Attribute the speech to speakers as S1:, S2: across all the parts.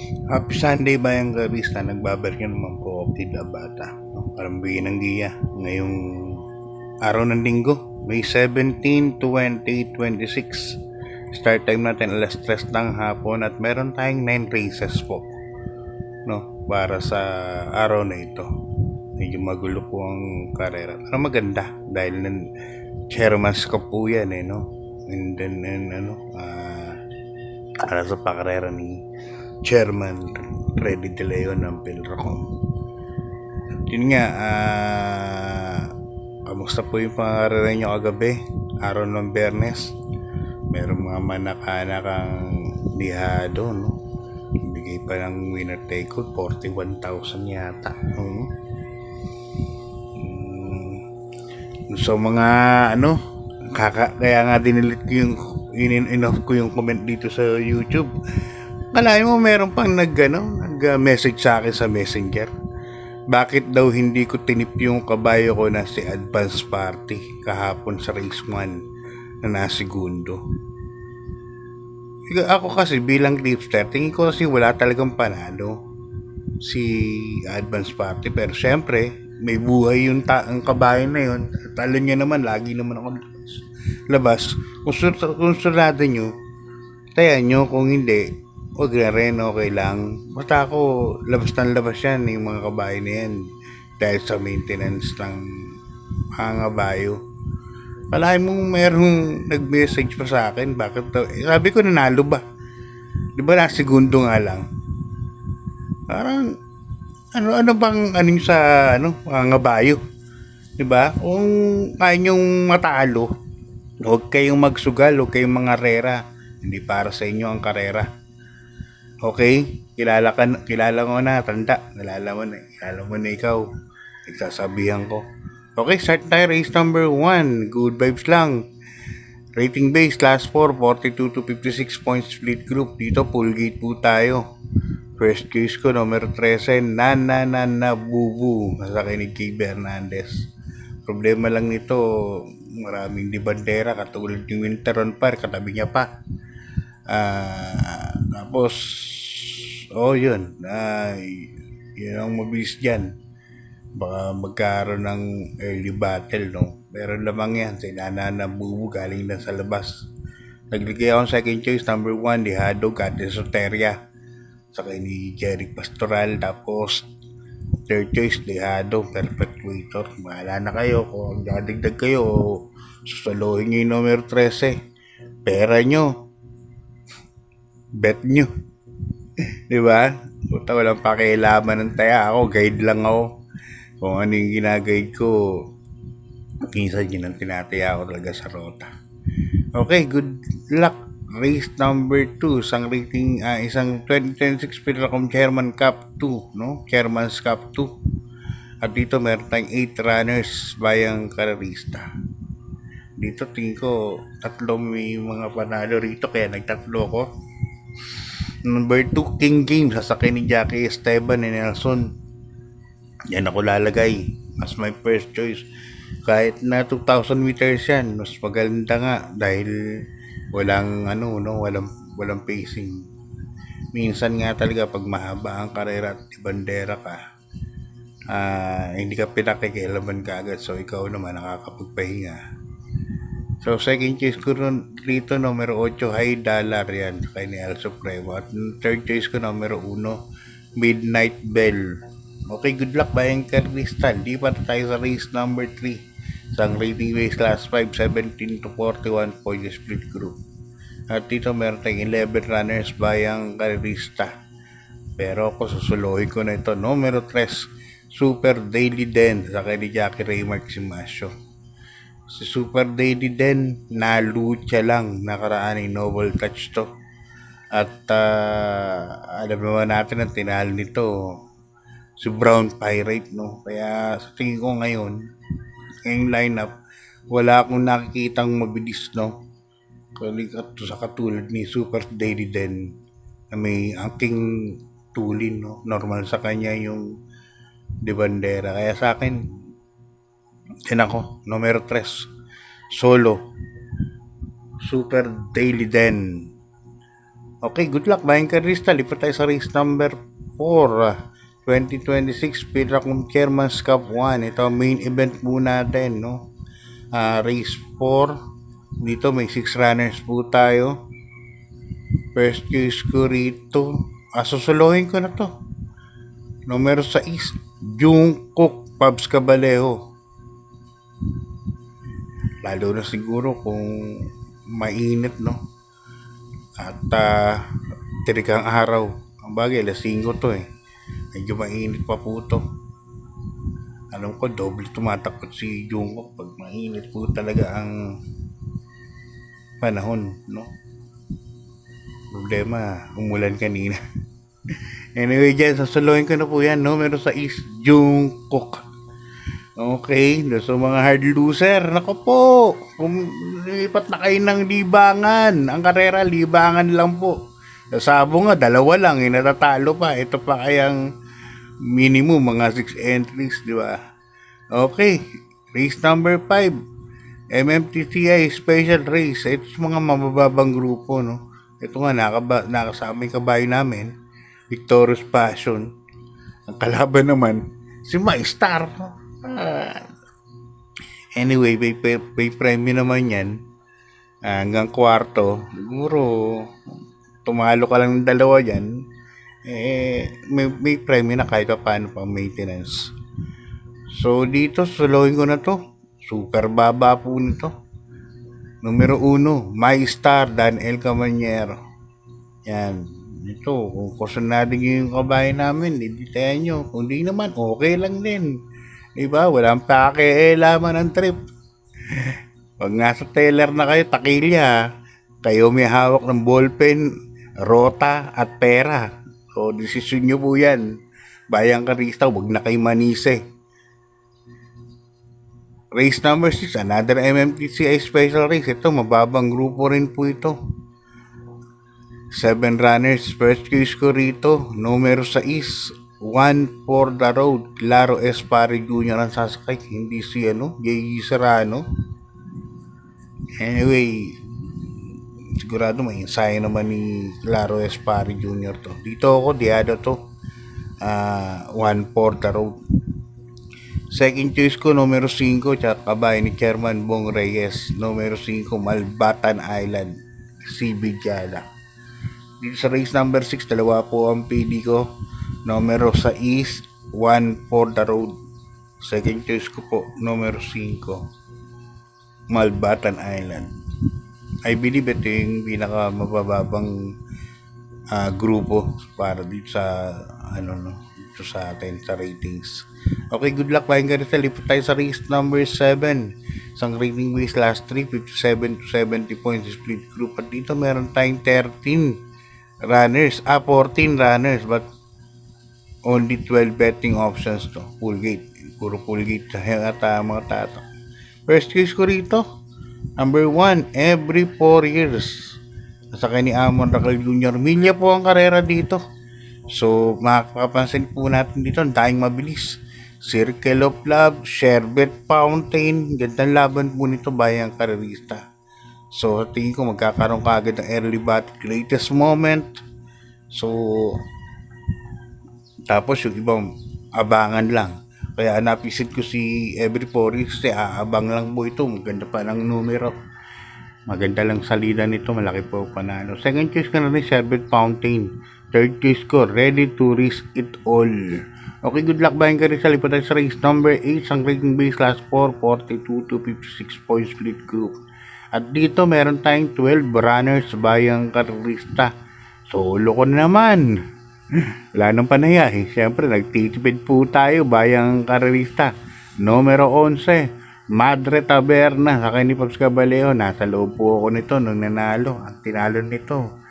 S1: Happy Sunday bayang Garista, nagbabalik na naman po ako Kid Abata. Parang bigyan ng giya ngayong araw ng linggo, May 17, 2026. Start time natin alas 3 ng hapon at meron tayong 9 races po, no, para sa araw na ito. Medyo magulo po ang karera, pero maganda dahil Chairman's Cup po yan no. And then para sa pakarera ni Chairman Freddy De Leon ng Pilracom. Yun nga, kamusta po yung pangarera nyo kagabi? Araw ng Bernes. Meron mga manakanakang lihado, no? Bigay pa ng winner take all, 41,000 yata. So mga kaya nga dinilit ko yung in-off ko yung comment dito sa YouTube. Kalahin mo meron pang nag-message sa akin sa Messenger. Bakit daw hindi ko tinip yung kabayo ko na si Advance Party kahapon sa race 1 na nasigundo? Ako kasi bilang tipster, tingin ko kasi wala talagang panalo si Advance Party. Pero syempre, may buhay yung ang kabayo na yun. At alam niya naman, lagi naman ako labas. Kung surado nyo, tayan nyo. Kung hindi, huwag na rin, okay lang. Basta ako, labas ng labas yan, yung mga kabayo na yan. Dahil sa maintenance ng mga kabayo. Kalahin mong merong nag-message pa sa akin, bakit daw? Sabi ko, nanalo ba? Di ba na segundo nga lang? Parang, ano bang anong sa, mga kabayo? Di ba? Kung kaya nyong matalo, huwag kayong magsugal, huwag kayong mga rera. Hindi para sa inyo ang karera. Okay? Kilala mo na, tanda. Kilala mo na ikaw. Nagsasabihan ko. Okay, start tayo. Race number 1. Good vibes lang. Rating base, class 4, 42 to 56 points split group. Dito, full gate po tayo. First case ko, numero 13, Nana Bubu. Nasakay ni Kay Hernandez. Problema lang nito, maraming di bandera, katulad yung Winter on Fire, katabi niya pa. Tapos, yun. Yun ang mabilis dyan. Baka magkaroon ng early battle, no? Pero lamang yan, si Nana Bubu galing na sa labas. Nagligay akong second choice, number 1, Dihado, Gate Soteria. Sakay ni Jeric Pastoral. Tapos third choice, Dihado, Perpetuator. Mahala na kayo kung dadagdag kayo o susaluhin nyo yung numero 13. Pera nyo, bet nyo. Diba? Puta, walang pakialaman ng taya. Ako, guide lang ako. Kung ano yung ginaguide ko, minsan yun ang tinataya ko talaga sa rota. Okay, good luck. Race number 2, isang 2026 Pilracom Chairman Cup 2, no? Chairman's Cup 2. At dito meron tayong 8 runners bayang karerista. Dito tingin ko may mga panalo rito kaya nagtatlo ko. Number 2, King Game, sasakay ni Jackie Esteban ni Nelson. Yan ako lalagay as my first choice. Kahit na 2,000 meters yan, mas maganda nga dahil walang walang pacing. Minsan nga talaga pag mahaba ang karera at bandera ka, hindi ka pinakikialaman ka agad, so ikaw naman nakakapagpahinga. So second choice ko rito numero 8, High Dollar, yan kay ni El Supremo. At third choice ko numero 1, Midnight Bell. Okay, good luck bayang Crystal. Di pa tayo sa race number 3. Isang rating base class 5, 17 to 41 point split group. At dito meron tayong 11 runners bayang Carista. Pero ako susuluhin ko na ito. Numero 3, Super Daily Den. Sa kay ni Jackie Ray Marcimasio. Si Super Daily Den, nalucha lang. Nakaraan ng Noble Touch to. At alam naman natin ang tinalo nito si Brown Pirate, no? Kaya sa tingin ko ngayong lineup, wala akong nakikitang mabilis, no? Sa katulad ni Super Daily Den na may angking tulin, no? Normal sa kanya yung de bandera. Kaya sa akin, yan ako, numero 3, Solo, Super Daily Den. Okay, good luck, Bayang Karista. Lipat tayo sa race number 4. 2026 Pinracom Chairman's Cup 1. Ito main event po natin, no? Race 4. Dito may 6 runners po tayo. First choice ko rito. Susuluhin ko na to. Numero 6, Jungkook Pabs Cabalejo. Lalo na siguro kung mainit, no? At tirikang araw. Ang bagay, alas 5 to eh. Medyo mainit pa po to. Alam ko, doble tumatakot si Jungkook pag mainit po talaga ang panahon, no? Problema, umulan kanina. Anyway, dyan, sasuluhin ko na po yan, no? Meron sa Jungkook. Okay, so mga hard loser, nako po, lumipat na kayo ng libangan. Ang karera, libangan lang po. Sabo nga, 2 lang, natatalo pa. Ito pa kayang minimum, mga 6 entries, di ba? Okay, race number 5, MMTCI Special Race. Ito sa mga mabababang grupo, no? Ito nga, nakasama yung kabayo namin, Victorious Passion. Ang kalaban naman, si MyStar. Anyway, may premyo naman yan. Hanggang kwarto. Siguro, tumalo ka lang ng 2 dyan. May premyo na kahit pa paano pang maintenance. So, dito, suluhin ko na to. Super baba po nito. Numero 1, MyStar, Daniel Camanero. Yan. Ito, kung kursunadin yung kabayo namin, diditayan nyo. Kung di naman, okay lang din. Diba? Walang pakialaman ng trip. Pag nasa teller na kayo, takilya, kayo may hawak ng ballpen, rota, at pera. So, desisyon nyo po yan. Bayang Karista, wag na kayo manise. Race number 6, another MMTCI Special Race. Ito, mababang grupo rin po ito. 7 runners, first choice ko rito. Numero 6, One for the Road. Claro Espare Jr. ang sasakay. Hindi si J.E. Serrano. Anyway, sigurado may ensayo naman ni Claro Espare Jr. to. Dito ako, diado to. One for the Road. Second choice ko, numero 5, tsaka kabay ni Chairman Bong Reyes. Numero 5, Malbatan Island, CB Jala. Dito sa race number 6, 2 po ang PD ko. Numero 6, One for the Road. Second choice ko po, numero 5, Malbatan Island. I believe ito yung pinaka mabababang grupo para dito sa dito sa atin sa ratings. Okay, good luck, Bayang Karista. Lipat tayo sa race number 7. Isang rating base last 3, 57 to 70 points split group. At dito meron tayong 13 runners, 14 runners, but only 12 betting options to. Full gate. Puro full gate at mga tato. First choice ko rito, number 1, every 4 years. Sa ni Amon Racal Jr. Milya po ang karera dito. So, makakapansin po natin dito, ang daing mabilis. Circle of Love, Sherbet Fountain, gandang laban po nito, Bayang Karista. So, tingin ko magkakaroon kaagad ng early bat, greatest moment. So, tapos yung ibang abangan lang. Kaya napisit ko si Every Forest, aabang lang po ito, maganda pa ng numero. Maganda lang salida nito, malaki po panalo. Second choice ko na rin, Sherbet Fountain. Third choice ko, Ready to Risk It All. Okay, good luck, Bayang Karista. Lipat tayo sa race number 8, ang rating base last 4, 42 to 56 points split group. At dito meron tayong 12 runners, Bayang Karista. Solo ko naman. Wala nang panaya eh. Siyempre, nagtitipid po tayo, Bayang Karista. Numero 11, Madre Taberna, sa ni Pops Cabalejo. Nasa loob po ako nito nung nanalo. Ang tinalo nito,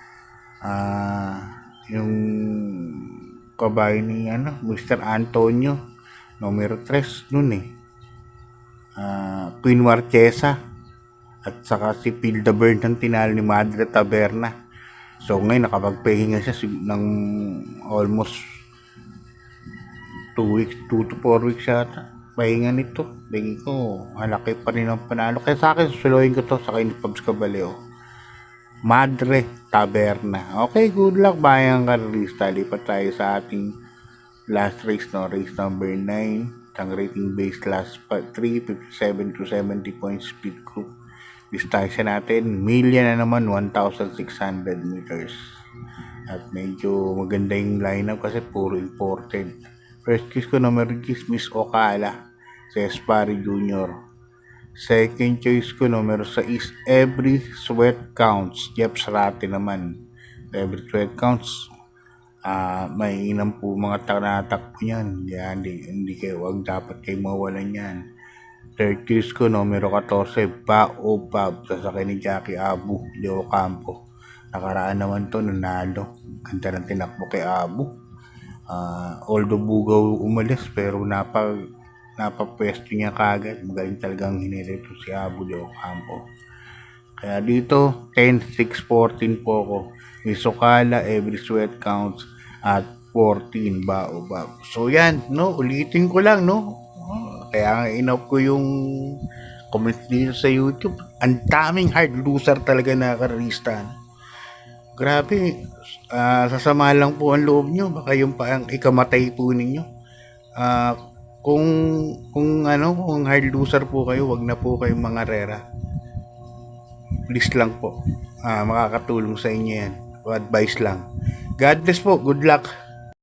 S1: yung kabayo ni Mr. Antonio, numero 3 nun eh. Queen Marchesa at saka si Pildaburn ang tinalo ni Madre Taberna. So ngayon nakapagpahinga siya ng almost 2 to 4 weeks yata. Pahinga nito. Tingin ko, malaki pa rin ang panalo. Kaya sa akin, susuluhin ko to sa kay ni Pops Cabalejo. Madre Taberna. Okay, good luck bayang karista. Lipat tayo sa ating last race, no? Race number 9. Ang rating base class 357 to 70 points speed group. Distansya natin, million na naman, 1,600 meters. At medyo maganda yung lineup kasi puro imported. First kiss ko, numero 10, Miss Ocala. Si Espari Jr. Second choice ko, numero 6, Every Sweat Counts. Jeff Sarate naman. Every Sweat Counts. May inam po mga tanatakpo niyan. Yan, hindi kayo, wag dapat kayo mawalan yan. Third choice ko, numero 14, Baobab. Sasakay ni Jackie Abu de Ocampo. Nakaraan naman to, nanalo. Ganda ng tinakbo kay Abu. Although bugaw umalis, pero napapwesto niya kagad. Magaling talagang hinirito si Abu de Ocampo. Kaya dito, 10, 6, 14 po ako. May Sokala, Every Sweat Counts, at 14, Baobab. So yan, no? Ulitin ko lang, no? Kaya inop ko yung comment dito sa YouTube. Ang daming hard loser talaga na karista. Grabe, sasama lang po ang loob nyo. Baka yung pa ang ikamatay po ninyo. Ah, kung hard loser po kayo, wag na po kayong mga rera. Please lang po. Makakatulong sa inyo yan. Advice lang. God bless po. Good luck.